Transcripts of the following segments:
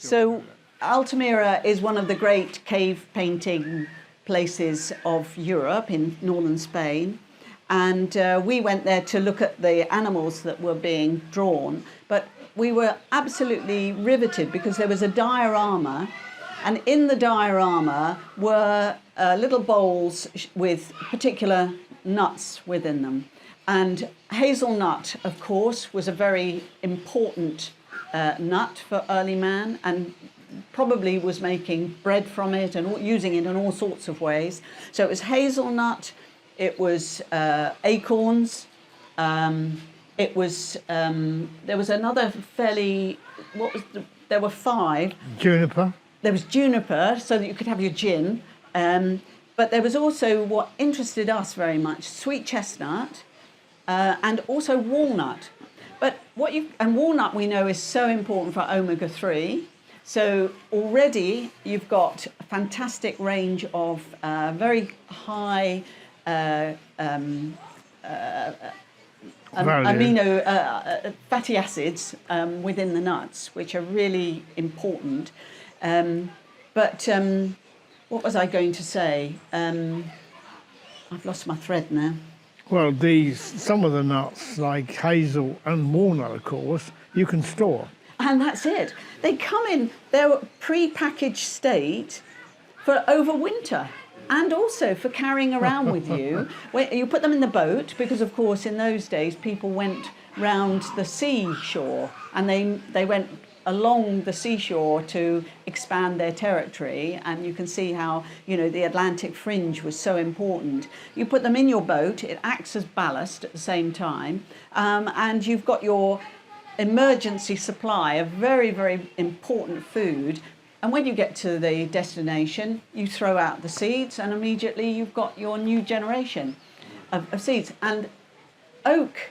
So Altamira is one of the great cave painting places of Europe in northern Spain. And we went there to look at the animals that were being drawn. But we were absolutely riveted because there was a diorama. And in the diorama were little bowls with particular nuts within them. And hazelnut, of course, was a very important nut for early man, and probably was making bread from it and using it in all sorts of ways. So it was hazelnut, it was acorns, it was there was another fairly there were 5. Juniper. There was juniper, so that you could have your gin, but there was also what interested us very much: sweet chestnut, and also walnut. But walnut we know is so important for omega-3. So already you've got a fantastic range of very high amino fatty acids within the nuts, which are really important. But what was I going to say? I've lost my thread now. Well, some of the nuts, like hazel and walnut, of course, you can store. And that's it. They come in their pre-packaged state for over winter, and also for carrying around with you. You put them in the boat, because of course in those days people went round the seashore, and they went along the seashore to expand their territory. And you can see how, the Atlantic fringe was so important. You put them in your boat, it acts as ballast at the same time, and you've got your emergency supply of very, very important food. And when you get to the destination, you throw out the seeds, and immediately you've got your new generation of seeds. And oak,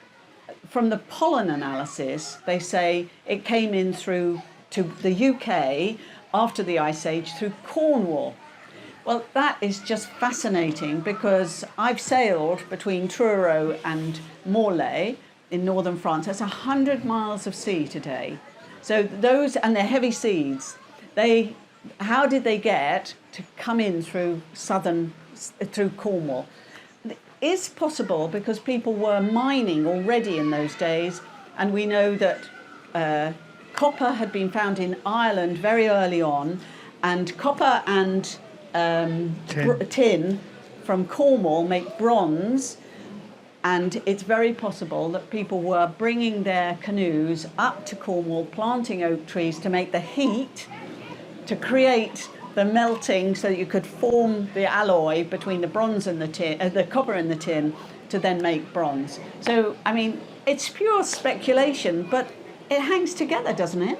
from the pollen analysis, they say it came in to the UK after the Ice Age through Cornwall. Well, that is just fascinating, because I've sailed between Truro and Morlaix in northern France. That's 100 miles of sea today. So those, and they're heavy seeds, how did they get to come in through Cornwall? Is possible because people were mining already in those days, and we know that copper had been found in Ireland very early on, and copper and tin from Cornwall make bronze, and it's very possible that people were bringing their canoes up to Cornwall, planting oak trees to make the heat, to create the melting, so that you could form the alloy between the bronze and the tin, the copper and the tin, to then make bronze. So, I mean, it's pure speculation, but it hangs together, doesn't it?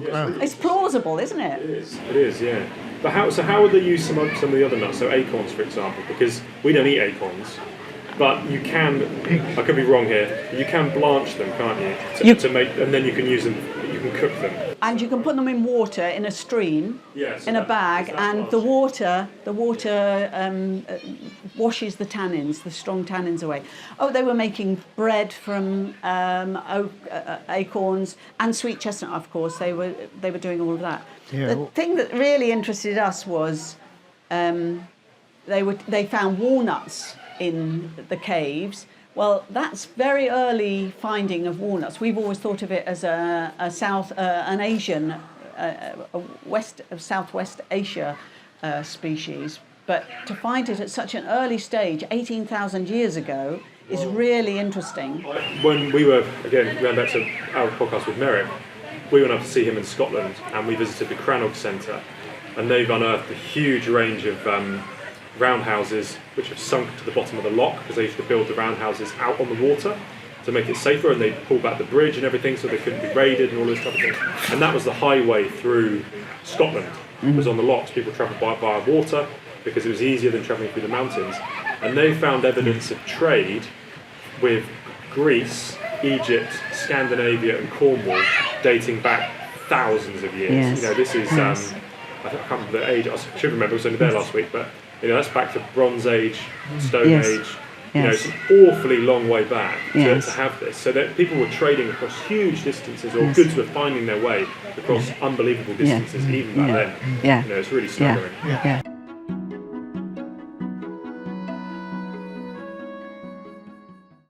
It's plausible, isn't it? It is, yeah. But how would they use some of the other nuts? So acorns, for example, because we don't eat acorns, but you can. I could be wrong here. You can blanch them, can't you? To make, and then you can use them. You can cook them. And you can put them in water, in a stream, in a bag, and the water washes the tannins, the strong tannins away. Oh, they were making bread from acorns and sweet chestnut, of course. They were doing all of that. Yeah. The thing that really interested us was they found walnuts in the caves. Well, that's very early finding of walnuts. We've always thought of it as an Asian, Southwest Asia species. But to find it at such an early stage, 18,000 years ago, is really interesting. When we were, again, going back to our podcast with Merrick, we went up to see him in Scotland, and we visited the Crannog Centre, and they've unearthed a huge range of roundhouses which have sunk to the bottom of the loch, because they used to build the roundhouses out on the water to make it safer, and they pulled back the bridge and everything so they couldn't be raided and all this type of thing. And that was the highway through Scotland. It was on the lochs. People travelled by water because it was easier than travelling through the mountains. And they found evidence of trade with Greece, Egypt, Scandinavia and Cornwall dating back thousands of years. Yes. This is I can't remember the age. I should remember, it was only there last week, but that's back to Bronze Age, Stone Age, You know, Yes. it's an awfully long way back Yes. to have this. So that people were trading across huge distances, or Yes. goods were finding their way across unbelievable distances even back Yeah. then. Yeah. You know, it's really Yeah. staggering. Yeah.